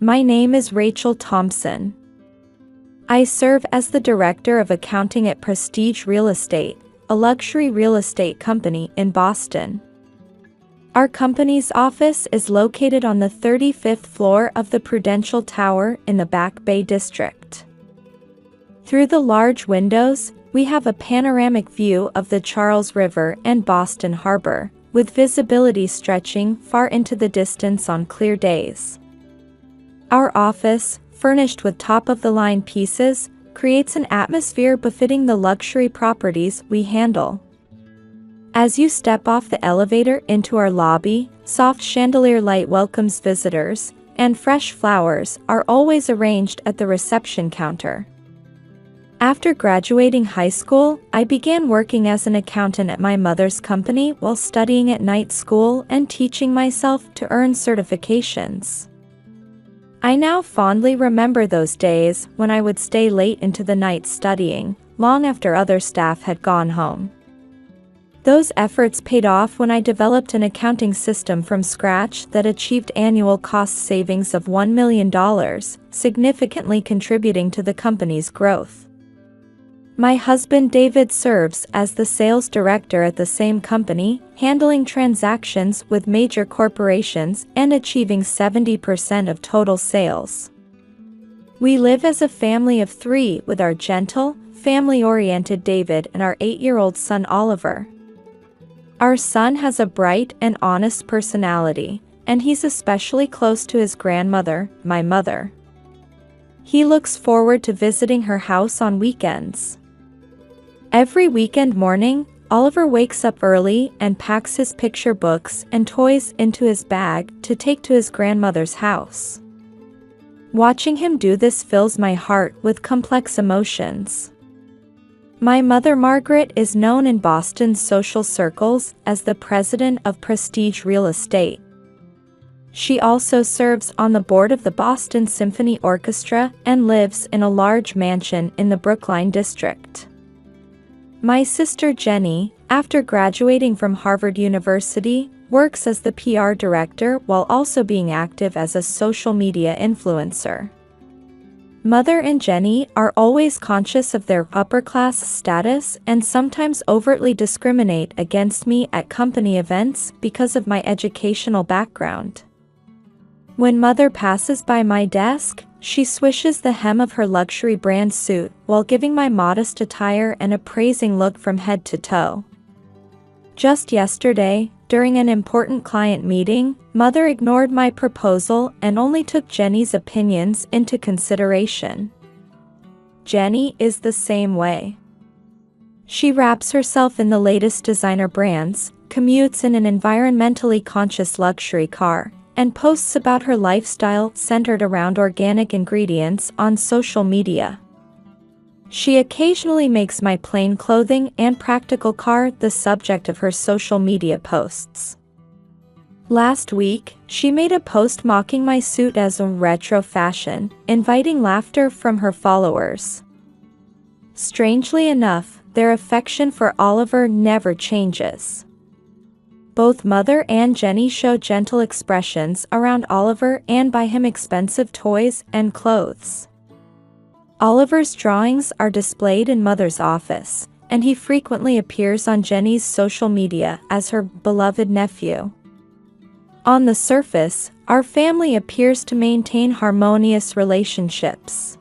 My name is Rachel Thompson. I serve as the Director of Accounting at Prestige Real Estate, a luxury real estate company in Boston. Our company's office is located on the 35th floor of the Prudential Tower in the Back Bay District. Through the large windows, we have a panoramic view of the Charles River and Boston Harbor, with visibility stretching far into the distance on clear days. Our office, furnished with top-of-the-line pieces, creates an atmosphere befitting the luxury properties we handle. As you step off the elevator into our lobby, soft chandelier light welcomes visitors, and fresh flowers are always arranged at the reception counter. After graduating high school, I began working as an accountant at my mother's company while studying at night school and teaching myself to earn certifications. I now fondly remember those days when I would stay late into the night studying, long after other staff had gone home. Those efforts paid off when I developed an accounting system from scratch that achieved annual cost savings of $1 million, significantly contributing to the company's growth. My husband David serves as the sales director at the same company, handling transactions with major corporations and achieving 70% of total sales. We live as a family of 3 with our gentle, family-oriented David and our 8-year-old son Oliver. Our son has a bright and honest personality, and he's especially close to his grandmother, my mother. He looks forward to visiting her house on weekends. Every weekend morning, Oliver wakes up early and packs his picture books and toys into his bag to take to his grandmother's house. Watching him do this fills my heart with complex emotions. My mother Margaret is known in Boston's social circles as the president of Prestige Real Estate. She also serves on the board of the Boston Symphony Orchestra and lives in a large mansion in the Brookline district. My sister Jenny, after graduating from Harvard University, works as the PR director while also being active as a social media influencer. Mother and Jenny are always conscious of their upper-class status and sometimes overtly discriminate against me at company events because of my educational background. When Mother passes by my desk, she swishes the hem of her luxury brand suit while giving my modest attire an appraising look from head to toe. Just yesterday, during an important client meeting, Mother ignored my proposal and only took Jenny's opinions into consideration. Jenny is the same way. She wraps herself in the latest designer brands, commutes in an environmentally conscious luxury car, and posts about her lifestyle centered around organic ingredients on social media. She occasionally makes my plain clothing and practical car the subject of her social media posts. Last week, she made a post mocking my suit as a retro fashion, inviting laughter from her followers. Strangely enough, their affection for Oliver never changes. Both Mother and Jenny show gentle expressions around Oliver and buy him expensive toys and clothes. Oliver's drawings are displayed in Mother's office, and he frequently appears on Jenny's social media as her beloved nephew. On the surface, our family appears to maintain harmonious relationships.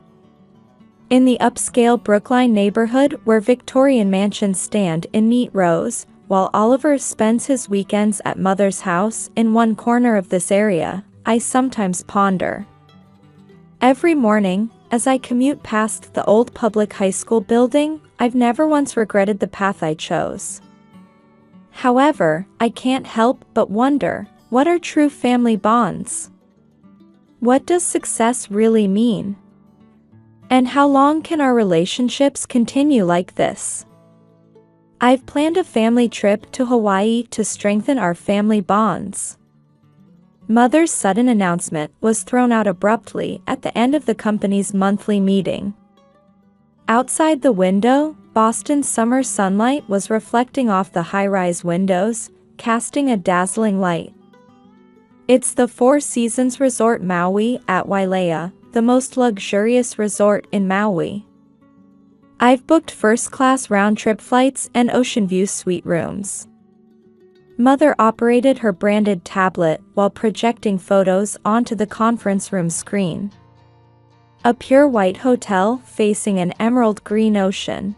In the upscale Brookline neighborhood where Victorian mansions stand in neat rows, while Oliver spends his weekends at Mother's house in one corner of this area, I sometimes ponder. Every morning, as I commute past the old public high school building, I've never once regretted the path I chose. However, I can't help but wonder, what are true family bonds? What does success really mean? And how long can our relationships continue like this? I've planned a family trip to Hawaii to strengthen our family bonds. Mother's sudden announcement was thrown out abruptly at the end of the company's monthly meeting. Outside the window, Boston's summer sunlight was reflecting off the high-rise windows, casting a dazzling light. It's the Four Seasons Resort Maui at Wailea, the most luxurious resort in Maui. I've booked first-class round-trip flights and ocean view suite rooms. Mother operated her branded tablet while projecting photos onto the conference room screen. A pure white hotel facing an emerald green ocean.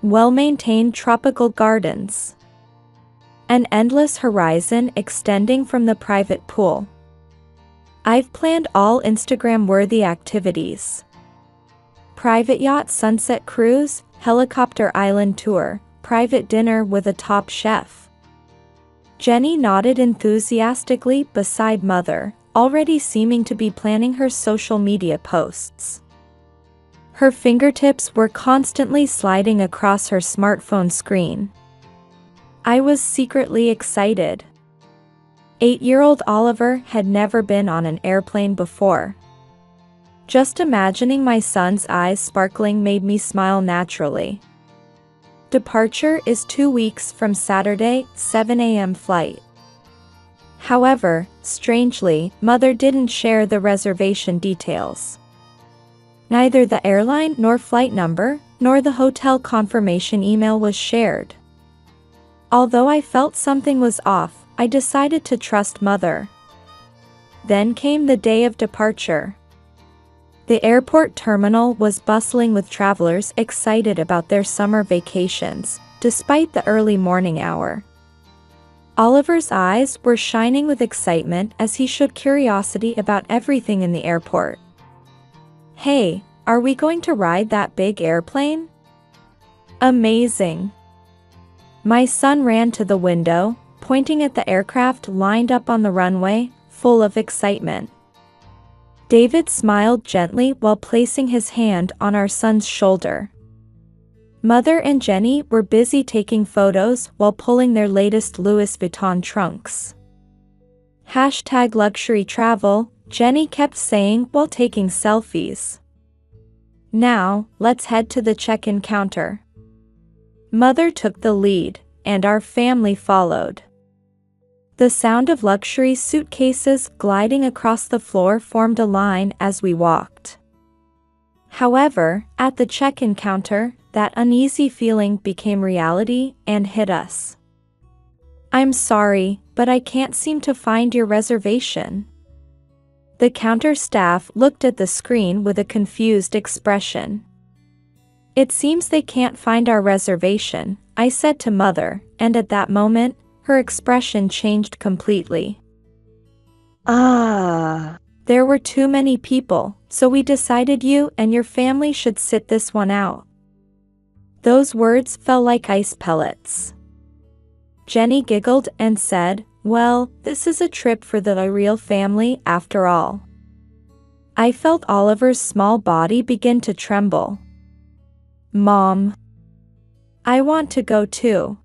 Well-maintained tropical gardens. An endless horizon extending from the private pool. I've planned all Instagram-worthy activities. Private yacht sunset cruise, helicopter island tour, private dinner with a top chef. Jenny nodded enthusiastically beside Mother, already seeming to be planning her social media posts. Her fingertips were constantly sliding across her smartphone screen. I was secretly excited. 8-year-old Oliver had never been on an airplane before. Just imagining my son's eyes sparkling made me smile naturally. Departure is 2 weeks from Saturday, 7 a.m. flight. However, strangely, Mother didn't share the reservation details. Neither the airline nor flight number, nor the hotel confirmation email was shared. Although I felt something was off, I decided to trust Mother. Then came the day of departure. The airport terminal was bustling with travelers excited about their summer vacations, despite the early morning hour. Oliver's eyes were shining with excitement as he showed curiosity about everything in the airport. "Hey, are we going to ride that big airplane? Amazing!" My son ran to the window, pointing at the aircraft lined up on the runway, full of excitement. David smiled gently while placing his hand on our son's shoulder. Mother and Jenny were busy taking photos while pulling their latest Louis Vuitton trunks. #luxury travel, Jenny kept saying while taking selfies. "Now, let's head to the check-in counter." Mother took the lead, and our family followed. The sound of luxury suitcases gliding across the floor formed a line as we walked. However, at the check-in counter, that uneasy feeling became reality and hit us. "I'm sorry, but I can't seem to find your reservation." The counter staff looked at the screen with a confused expression. "It seems they can't find our reservation," I said to Mother, and at that moment, her expression changed completely. There were too many people, so we decided you and your family should sit this one out." Those words fell like ice pellets. Jenny giggled and said, "Well, this is a trip for the real family after all." I felt Oliver's small body begin to tremble. "Mom, I want to go too."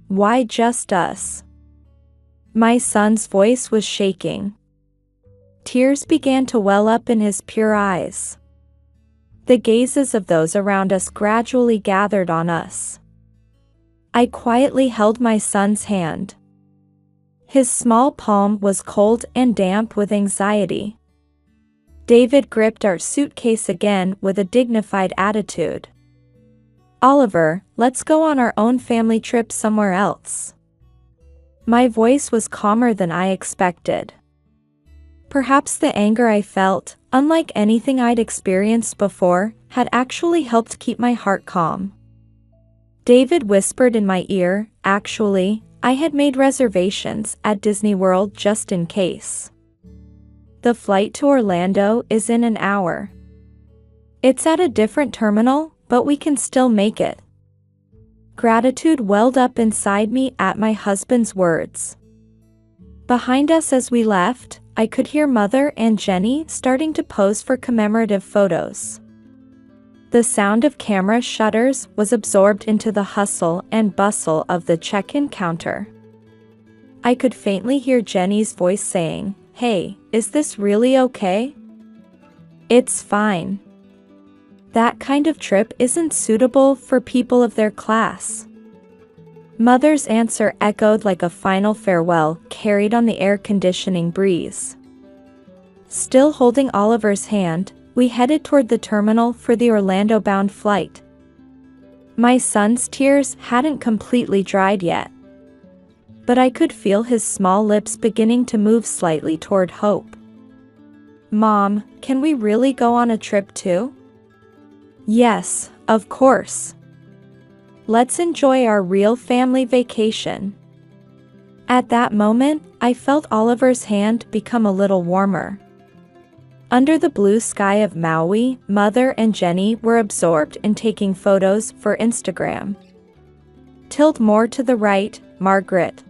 "Why just us?" My son's voice was shaking. Tears began to well up in his pure eyes. The gazes of those around us gradually gathered on us. I quietly held my son's hand. His small palm was cold and damp with anxiety. David gripped our suitcase again with a dignified attitude. "Oliver, let's go on our own family trip somewhere else." My voice was calmer than I expected. Perhaps the anger I felt, unlike anything I'd experienced before, had actually helped keep my heart calm. David whispered in my ear, "Actually, I had made reservations at Disney World just in case. The flight to Orlando is in an hour. It's at a different terminal, but we can still make it." Gratitude welled up inside me at my husband's words. Behind us as we left, I could hear Mother and Jenny starting to pose for commemorative photos. The sound of camera shutters was absorbed into the hustle and bustle of the check-in counter. I could faintly hear Jenny's voice saying, "Hey, is this really okay?" "It's fine. That kind of trip isn't suitable for people of their class." Mother's answer echoed like a final farewell carried on the air conditioning breeze. Still holding Oliver's hand, we headed toward the terminal for the Orlando-bound flight. My son's tears hadn't completely dried yet, but I could feel his small lips beginning to move slightly toward hope. "Mom, can we really go on a trip too?" "Yes, of course. Let's enjoy our real family vacation." At that moment, I felt Oliver's hand become a little warmer. Under the blue sky of Maui, Mother and Jenny were absorbed in taking photos for Instagram. "Tilt more to the right, Margaret."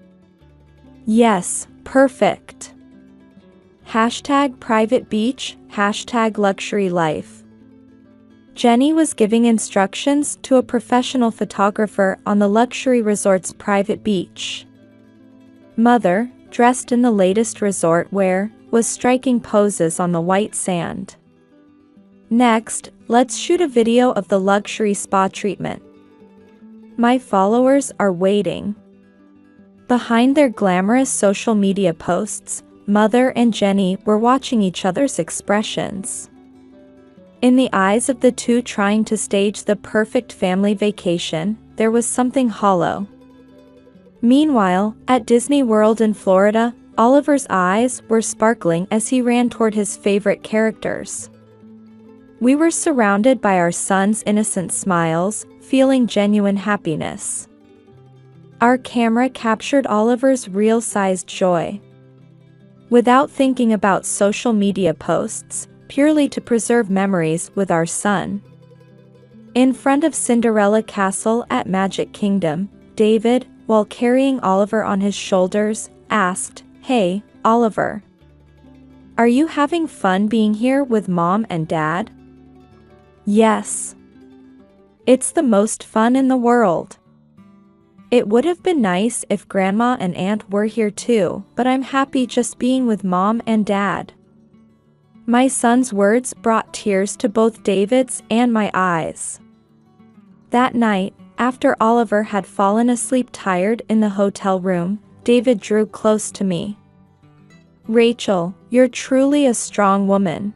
"Yes, perfect." #private beach, #luxury life. Jenny was giving instructions to a professional photographer on the luxury resort's private beach. Mother, dressed in the latest resort wear, was striking poses on the white sand. "Next, let's shoot a video of the luxury spa treatment." My followers are waiting. Behind their glamorous social media posts, Mother and Jenny were watching each other's expressions. In the eyes of the two trying to stage the perfect family vacation, there was something hollow. Meanwhile, at Disney World in Florida, Oliver's eyes were sparkling as he ran toward his favorite characters. We were surrounded by our son's innocent smiles, feeling genuine happiness. Our camera captured Oliver's real-sized joy. Without thinking about social media posts, purely to preserve memories with our son. In front of Cinderella Castle at Magic Kingdom, David, while carrying Oliver on his shoulders, asked, "Hey, Oliver. Are you having fun being here with Mom and Dad?" "Yes. It's the most fun in the world. It would have been nice if Grandma and Aunt were here too, but I'm happy just being with Mom and Dad." My son's words brought tears to both David's and my eyes. That night, after Oliver had fallen asleep tired in the hotel room, David drew close to me. "Rachel, you're truly a strong woman.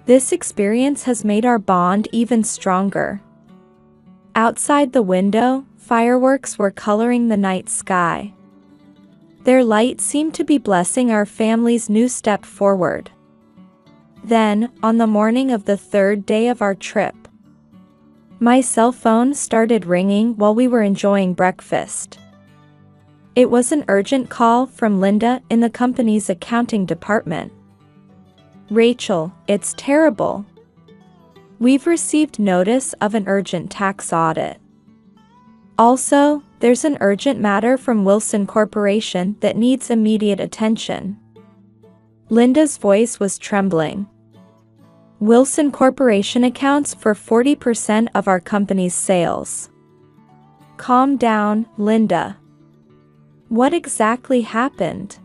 This experience has made our bond even stronger." Outside the window, fireworks were coloring the night sky. Their light seemed to be blessing our family's new step forward. Then, on the morning of the third day of our trip, my cell phone started ringing while we were enjoying breakfast. It was an urgent call from Linda in the company's accounting department. "Rachel, it's terrible. We've received notice of an urgent tax audit. Also, there's an urgent matter from Wilson Corporation that needs immediate attention." Linda's voice was trembling. "Wilson Corporation accounts for 40% of our company's sales." "Calm down, Linda. What exactly happened?"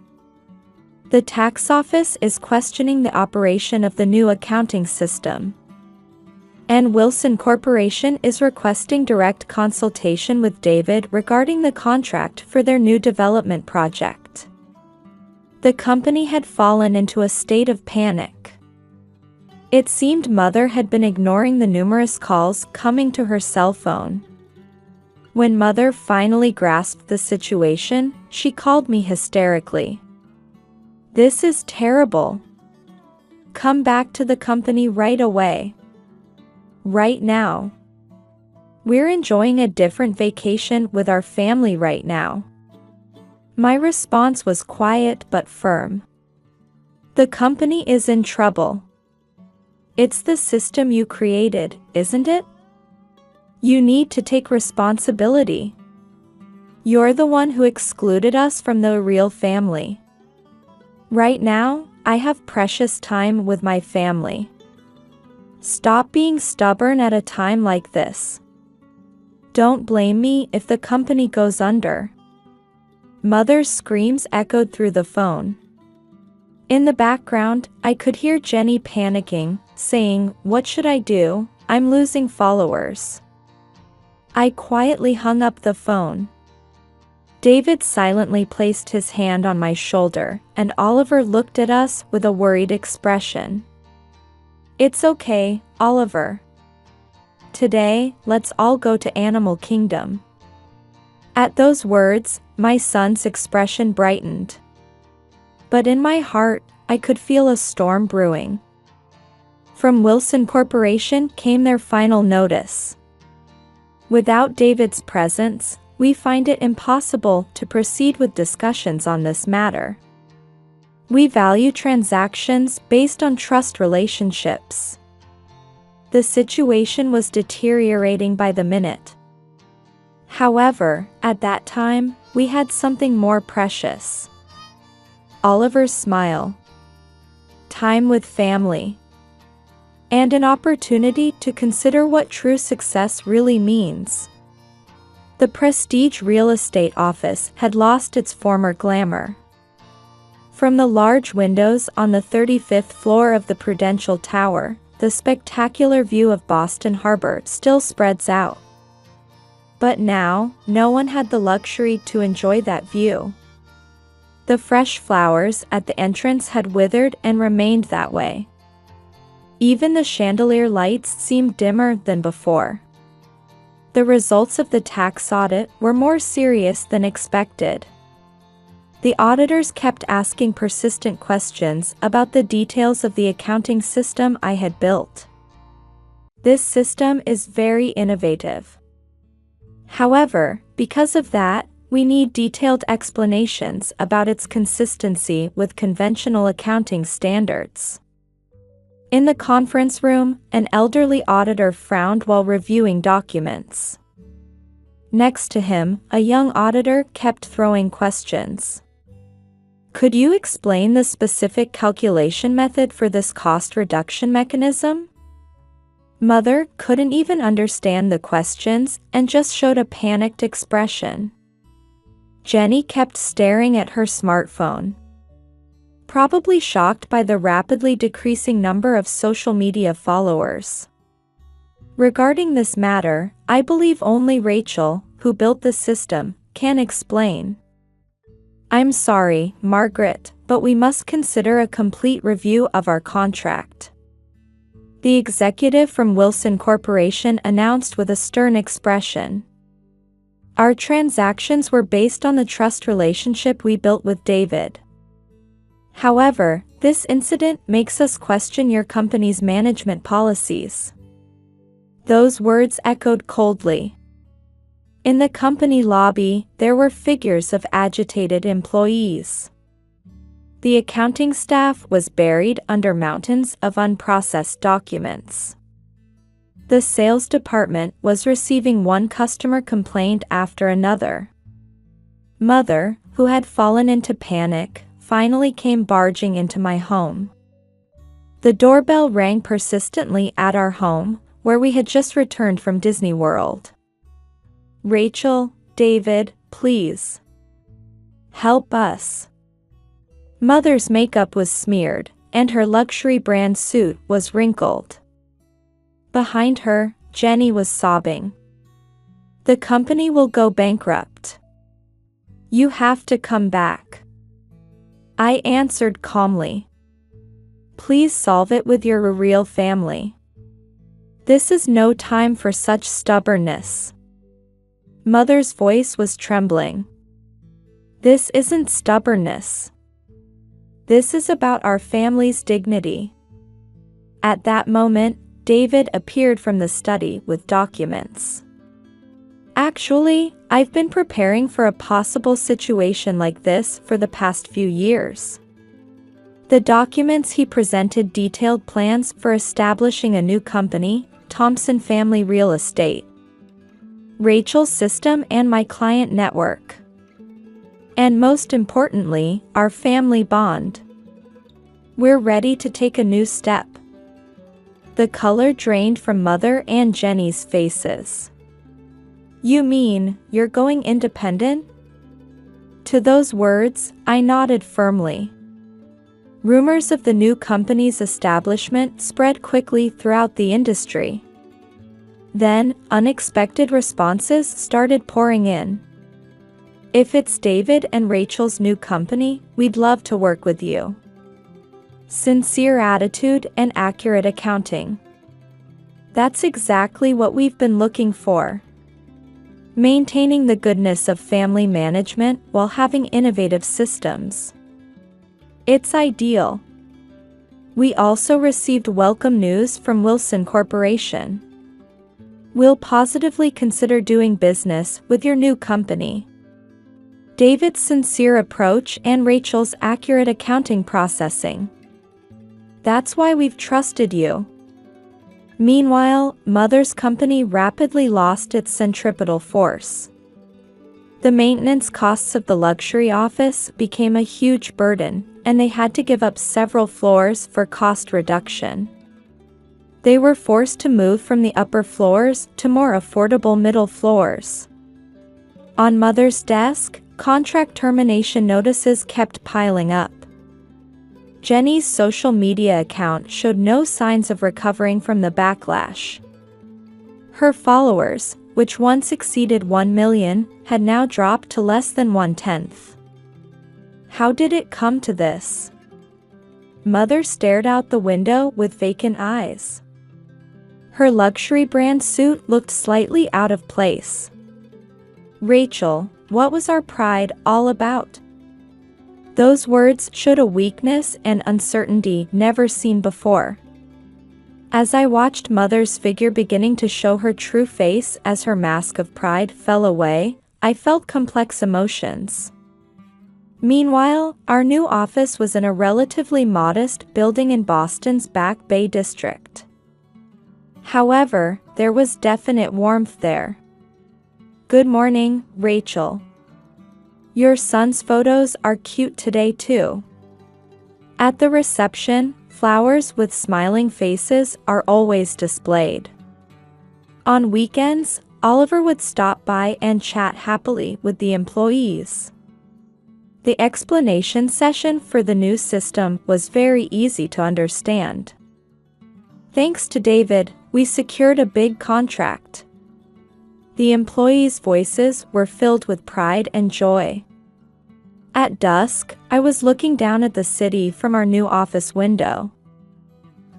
"The tax office is questioning the operation of the new accounting system. And Wilson Corporation is requesting direct consultation with David regarding the contract for their new development project." The company had fallen into a state of panic. It seemed Mother had been ignoring the numerous calls coming to her cell phone. When Mother finally grasped the situation, she called me hysterically. "This is terrible. Come back to the company right away. Right now. We're enjoying a different vacation with our family right now." My response was quiet but firm. "The company is in trouble. It's the system you created, isn't it? You need to take responsibility. You're the one who excluded us from the real family. Right now, I have precious time with my family. Stop being stubborn at a time like this. Don't blame me if the company goes under." Mother's screams echoed through the phone. In the background, I could hear Jenny panicking, saying, "What should I do? I'm losing followers." I quietly hung up the phone. David silently placed his hand on my shoulder, and Oliver looked at us with a worried expression. "It's okay, Oliver. Today, let's all go to Animal Kingdom." At those words, my son's expression brightened. But in my heart, I could feel a storm brewing. From Wilson Corporation came their final notice. Without David's presence, we find it impossible to proceed with discussions on this matter. We value transactions based on trust relationships. The situation was deteriorating by the minute. However, at that time, we had something more precious. Oliver's smile, time with family, and an opportunity to consider what true success really means. The prestige real estate office had lost its former glamour. From the large windows on the 35th floor of the Prudential Tower, the spectacular view of Boston Harbor still spreads out. But now, no one had the luxury to enjoy that view. The fresh flowers at the entrance had withered and remained that way. Even the chandelier lights seemed dimmer than before. The results of the tax audit were more serious than expected. The auditors kept asking persistent questions about the details of the accounting system I had built. This system is very innovative. However, because of that, we need detailed explanations about its consistency with conventional accounting standards. In the conference room, an elderly auditor frowned while reviewing documents. Next to him, a young auditor kept throwing questions. "Could you explain the specific calculation method for this cost reduction mechanism?" Mother couldn't even understand the questions and just showed a panicked expression. Jenny kept staring at her smartphone, probably shocked by the rapidly decreasing number of social media followers. Regarding this matter, I believe only Rachel, who built the system, can explain. "I'm sorry, Margaret, but we must consider a complete review of our contract," the executive from Wilson Corporation announced with a stern expression. Our transactions were based on the trust relationship we built with David. However, this incident makes us question your company's management policies. Those words echoed coldly. In the company lobby, there were figures of agitated employees. The accounting staff was buried under mountains of unprocessed documents. The sales department was receiving one customer complaint after another. Mother, who had fallen into panic, finally came barging into my home. The doorbell rang persistently at our home, where we had just returned from Disney World. "Rachel, David, please. Help us." Mother's makeup was smeared, and her luxury brand suit was wrinkled. Behind her, Jenny was sobbing. "The company will go bankrupt. You have to come back." I answered calmly. "Please solve it with your real family. This is no time for such stubbornness." Mother's voice was trembling. "This isn't stubbornness. This is about our family's dignity." At that moment, David appeared from the study with documents. "Actually, I've been preparing for a possible situation like this for the past few years." The documents he presented detailed plans for establishing a new company, Thompson Family Real Estate, Rachel's system, and my client network. And most importantly, our family bond. We're ready to take a new step. The color drained from Mother and Jenny's faces. "You mean, you're going independent?" To those words, I nodded firmly. Rumors of the new company's establishment spread quickly throughout the industry. Then, unexpected responses started pouring in. If it's David and Rachel's new company, we'd love to work with you. Sincere attitude and accurate accounting. That's exactly what we've been looking for. Maintaining the goodness of family management while having innovative systems. It's ideal. We also received welcome news from Wilson Corporation. We'll positively consider doing business with your new company. David's sincere approach and Rachel's accurate accounting processing. That's why we've trusted you. Meanwhile, Mother's company rapidly lost its centripetal force. The maintenance costs of the luxury office became a huge burden, and they had to give up several floors for cost reduction. They were forced to move from the upper floors to more affordable middle floors. On Mother's desk, contract termination notices kept piling up. Jenny's social media account showed no signs of recovering from the backlash. Her followers, which once exceeded 1 million, had now dropped to less than 1/10. How did it come to this? Mother stared out the window with vacant eyes. Her luxury brand suit looked slightly out of place. Rachel, what was our pride all about? Those words showed a weakness and uncertainty never seen before. As I watched Mother's figure beginning to show her true face as her mask of pride fell away, I felt complex emotions. Meanwhile, our new office was in a relatively modest building in Boston's Back Bay district. However, there was definite warmth there. Good morning, Rachel. Your son's photos are cute today too. At the reception, flowers with smiling faces are always displayed. On weekends, Oliver would stop by and chat happily with the employees. The explanation session for the new system was very easy to understand. Thanks to David, we secured a big contract. The employees' voices were filled with pride and joy. At dusk, I was looking down at the city from our new office window.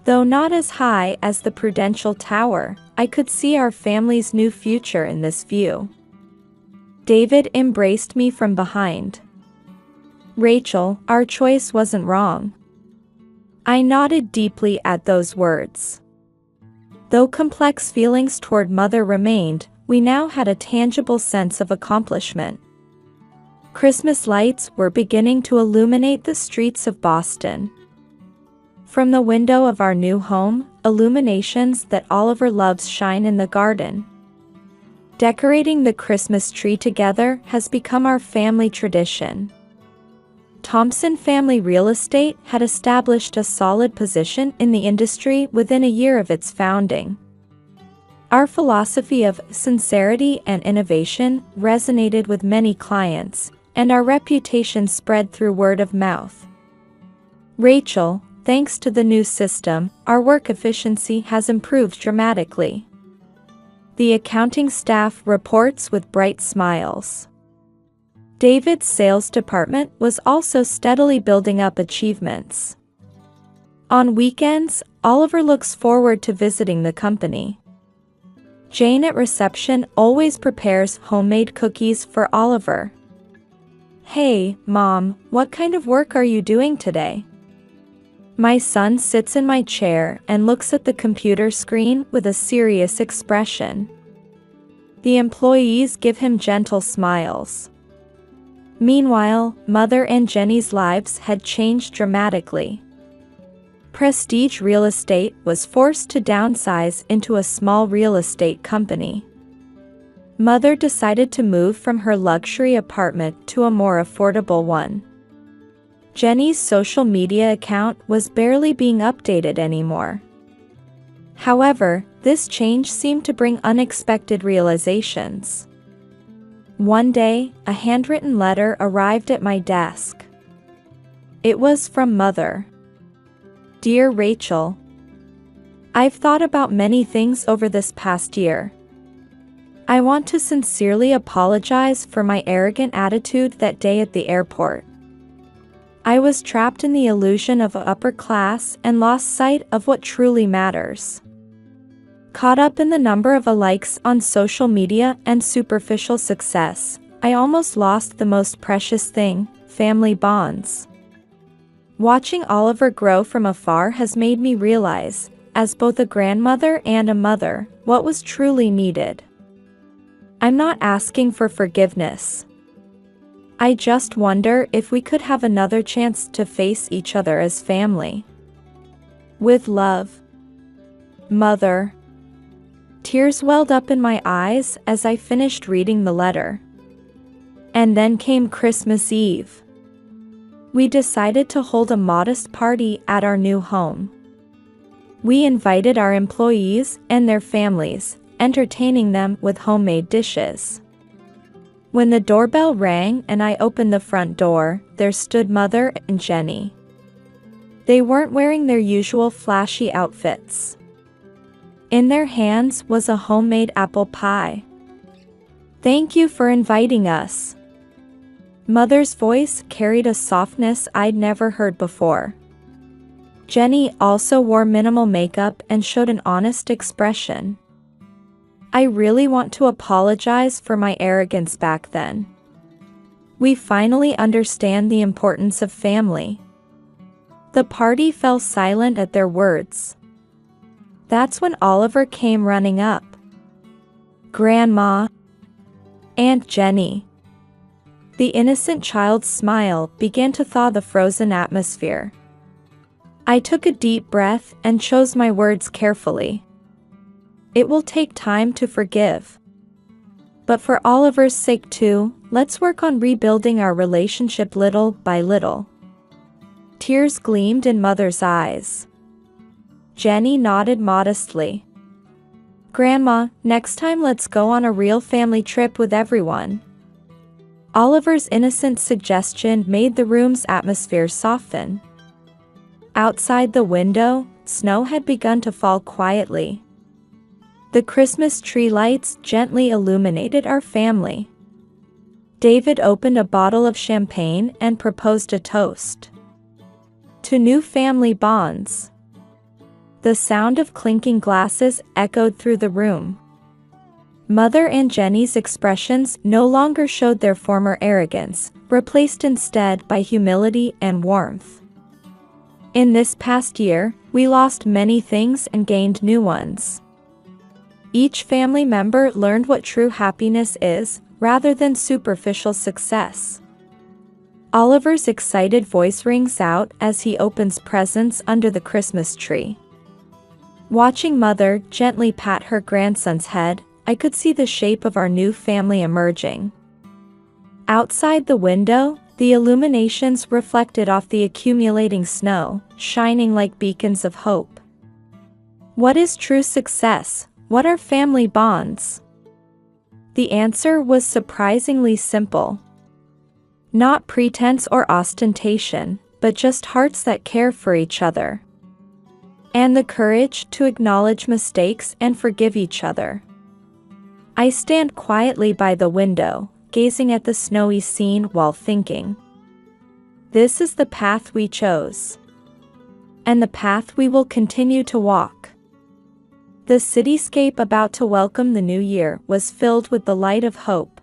Though not as high as the Prudential Tower, I could see our family's new future in this view. David embraced me from behind. Rachel, our choice wasn't wrong. I nodded deeply at those words. Though complex feelings toward Mother remained, we now had a tangible sense of accomplishment. Christmas lights were beginning to illuminate the streets of Boston. From the window of our new home, illuminations that Oliver loves shine in the garden. Decorating the Christmas tree together has become our family tradition. Thompson Family Real Estate had established a solid position in the industry within a year of its founding. Our philosophy of sincerity and innovation resonated with many clients, and our reputation spread through word of mouth. Rachel, thanks to the new system, our work efficiency has improved dramatically. The accounting staff reports with bright smiles. David's sales department was also steadily building up achievements. On weekends, Oliver looks forward to visiting the company. Jane at reception always prepares homemade cookies for Oliver. Hey, Mom, what kind of work are you doing today? My son sits in my chair and looks at the computer screen with a serious expression. The employees give him gentle smiles. Meanwhile, Mother and Jenny's lives had changed dramatically. Prestige Real Estate was forced to downsize into a small real estate company. Mother decided to move from her luxury apartment to a more affordable one. Jenny's social media account was barely being updated anymore. However, this change seemed to bring unexpected realizations. One day, a handwritten letter arrived at my desk. It was from Mother. Dear Rachel, I've thought about many things over this past year. I want to sincerely apologize for my arrogant attitude that day at the airport. I was trapped in the illusion of upper class and lost sight of what truly matters. Caught up in the number of likes on social media and superficial success, I almost lost the most precious thing, family bonds. Watching Oliver grow from afar has made me realize, as both a grandmother and a mother, what was truly needed. I'm not asking for forgiveness. I just wonder if we could have another chance to face each other as family. With love. Mother. Tears welled up in my eyes as I finished reading the letter. And then came Christmas Eve. We decided to hold a modest party at our new home. We invited our employees and their families, entertaining them with homemade dishes. When the doorbell rang and I opened the front door, there stood Mother and Jenny. They weren't wearing their usual flashy outfits. In their hands was a homemade apple pie. "Thank you for inviting us." Mother's voice carried a softness I'd never heard before. Jenny also wore minimal makeup and showed an honest expression. I really want to apologize for my arrogance back then. We finally understand the importance of family. The party fell silent at their words. That's when Oliver came running up. "Grandma." "Aunt Jenny." The innocent child's smile began to thaw the frozen atmosphere. I took a deep breath and chose my words carefully. It will take time to forgive. But for Oliver's sake too, let's work on rebuilding our relationship little by little. Tears gleamed in Mother's eyes. Jenny nodded modestly. "Grandma, next time let's go on a real family trip with everyone." Oliver's innocent suggestion made the room's atmosphere soften. Outside the window, snow had begun to fall quietly. The Christmas tree lights gently illuminated our family. David opened a bottle of champagne and proposed a toast. To new family bonds. The sound of clinking glasses echoed through the room. Mother and Jenny's expressions no longer showed their former arrogance, replaced instead by humility and warmth. In this past year, we lost many things and gained new ones. Each family member learned what true happiness is, rather than superficial success. Oliver's excited voice rings out as he opens presents under the Christmas tree. Watching Mother gently pat her grandson's head, I could see the shape of our new family emerging. Outside the window, the illuminations reflected off the accumulating snow, shining like beacons of hope. What is true success? What are family bonds? The answer was surprisingly simple. Not pretense or ostentation, but just hearts that care for each other. And the courage to acknowledge mistakes and forgive each other. I stand quietly by the window, gazing at the snowy scene while thinking. This is the path we chose. And the path we will continue to walk. The cityscape about to welcome the new year was filled with the light of hope.